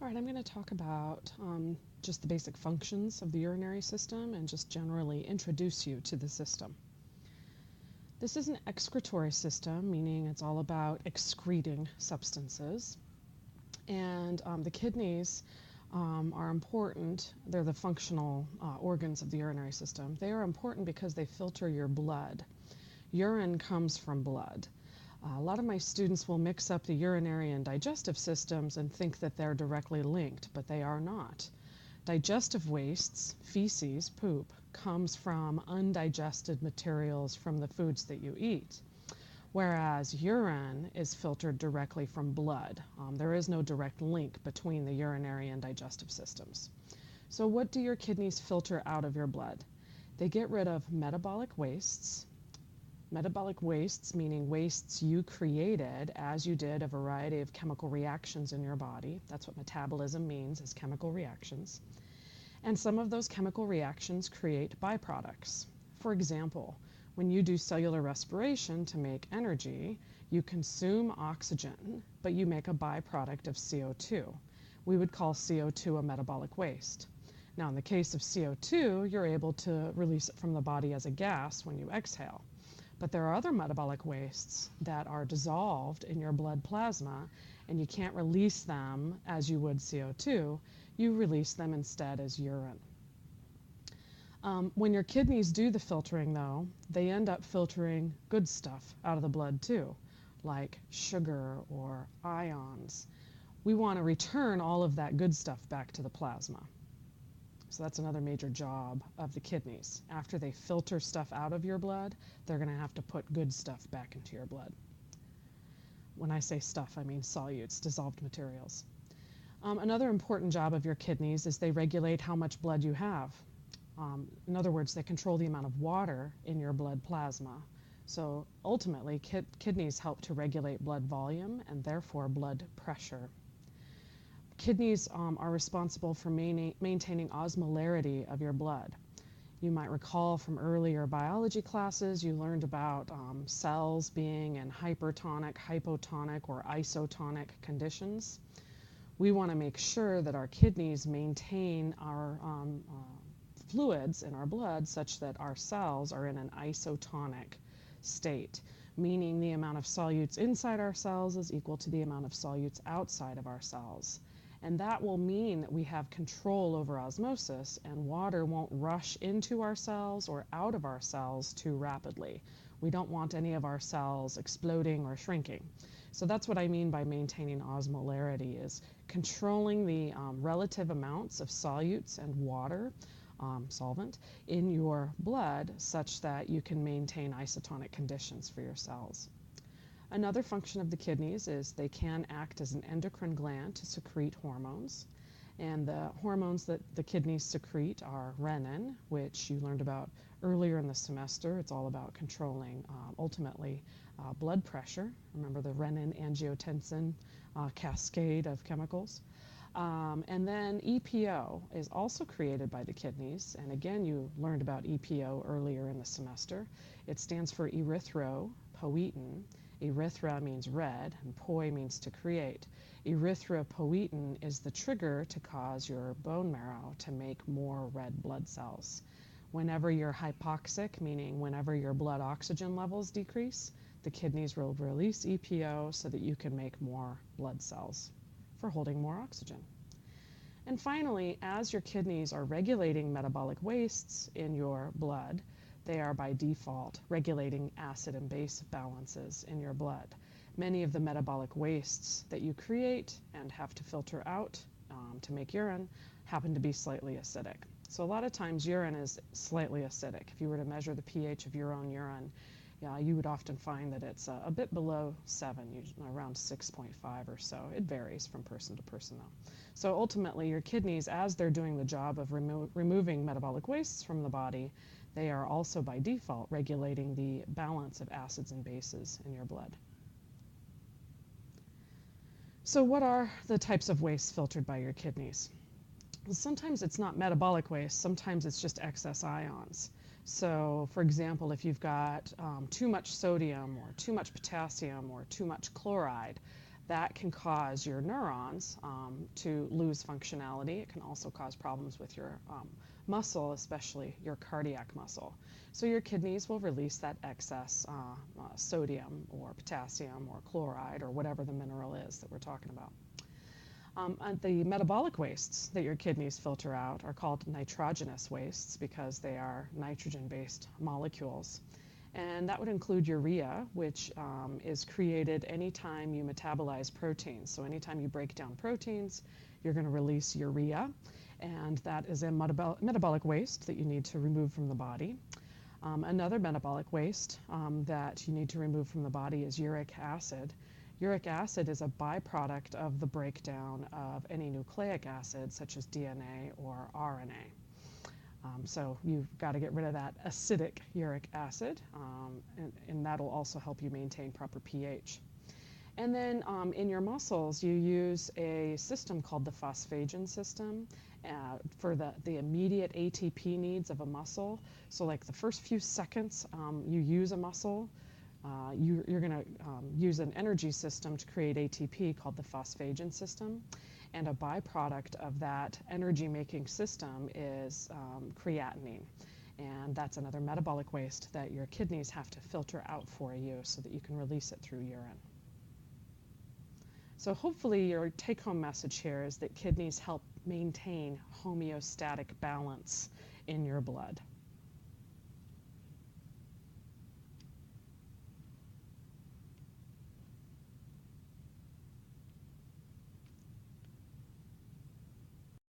All right, I'm going to talk about just the basic functions of the urinary system and just generally introduce you to the system. This is an excretory system, meaning it's all about excreting substances. And the kidneys are important. They're the functional organs of the urinary system. They are important because they filter your blood. Urine comes from blood. A lot of my students will mix up the urinary and digestive systems and think that they're directly linked, but they are not. Digestive wastes, feces, poop, comes from undigested materials from the foods that you eat, whereas urine is filtered directly from blood. There is no direct link between the urinary and digestive systems. So what do your kidneys filter out of your blood? They get rid of metabolic wastes. Metabolic wastes, meaning wastes you created as you did a variety of chemical reactions in your body. That's what metabolism means, is chemical reactions. And some of those chemical reactions create byproducts. For example, when you do cellular respiration to make energy, you consume oxygen, but you make a byproduct of CO2. We would call CO2 a metabolic waste. Now, in the case of CO2, you're able to release it from the body as a gas when you exhale. But there are other metabolic wastes that are dissolved in your blood plasma, and you can't release them as you would CO2. You release them instead as urine. When your kidneys do the filtering, though, they end up filtering good stuff out of the blood too, like sugar or ions. We want to return all of that good stuff back to the plasma. So that's another major job of the kidneys. After they filter stuff out of your blood, they're going to have to put good stuff back into your blood. When I say stuff, I mean solutes, dissolved materials. Another important job of your kidneys is they regulate how much blood you have. In other words, they control the amount of water in your blood plasma. So ultimately, kidneys help to regulate blood volume and therefore blood pressure. Kidneys are responsible for maintaining osmolarity of your blood. You might recall from earlier biology classes you learned about cells being in hypertonic, hypotonic, or isotonic conditions. We want to make sure that our kidneys maintain our fluids in our blood such that our cells are in an isotonic state, meaning the amount of solutes inside our cells is equal to the amount of solutes outside of our cells. And that will mean that we have control over osmosis and water won't rush into our cells or out of our cells too rapidly. We don't want any of our cells exploding or shrinking. So that's what I mean by maintaining osmolarity, is controlling the relative amounts of solutes and water, solvent, in your blood such that you can maintain isotonic conditions for your cells. Another function of the kidneys is they can act as an endocrine gland to secrete hormones. And the hormones that the kidneys secrete are renin, which you learned about earlier in the semester. It's all about controlling, ultimately, blood pressure. Remember the renin-angiotensin cascade of chemicals. And then EPO is also created by the kidneys. And again, you learned about EPO earlier in the semester. It stands for erythropoietin. Erythra means red, and poi means to create. Erythropoietin is the trigger to cause your bone marrow to make more red blood cells. Whenever you're hypoxic, meaning whenever your blood oxygen levels decrease, the kidneys will release EPO so that you can make more blood cells for holding more oxygen. And finally, as your kidneys are regulating metabolic wastes in your blood, they are by default regulating acid and base balances in your blood. Many of the metabolic wastes that you create and have to filter out to make urine happen to be slightly acidic. So a lot of times urine is slightly acidic. If you were to measure the pH of your own urine, you would often find that it's a bit below 7, around 6.5 or so. It varies from person to person though. So ultimately your kidneys, as they're doing the job of removing metabolic wastes from the body, they are also by default regulating the balance of acids and bases in your blood. So what are the types of waste filtered by your kidneys? Well, sometimes it's not metabolic waste, sometimes it's just excess ions. So for example, if you've got too much sodium or too much potassium or too much chloride, That can cause your neurons to lose functionality. It can also cause problems with your muscle, especially your cardiac muscle. So your kidneys will release that excess sodium or potassium or chloride or whatever the mineral is that we're talking about. And the metabolic wastes that your kidneys filter out are called nitrogenous wastes because they are nitrogen-based molecules. And that would include urea, which is created anytime you metabolize proteins. So anytime you break down proteins, you're going to release urea, and that is a metabolic waste that you need to remove from the body. Another metabolic waste that you need to remove from the body is uric acid. Uric acid is a byproduct of the breakdown of any nucleic acid, such as DNA or RNA. So you've got to get rid of that acidic uric acid, and that'll also help you maintain proper pH. And then in your muscles, you use a system called the phosphagen system for the immediate ATP needs of a muscle. So like the first few seconds you use a muscle, you're going to use an energy system to create ATP called the phosphagen system. And a byproduct of that energy-making system is creatinine. And that's another metabolic waste that your kidneys have to filter out for you so that you can release it through urine. So hopefully your take-home message here is that kidneys help maintain homeostatic balance in your blood.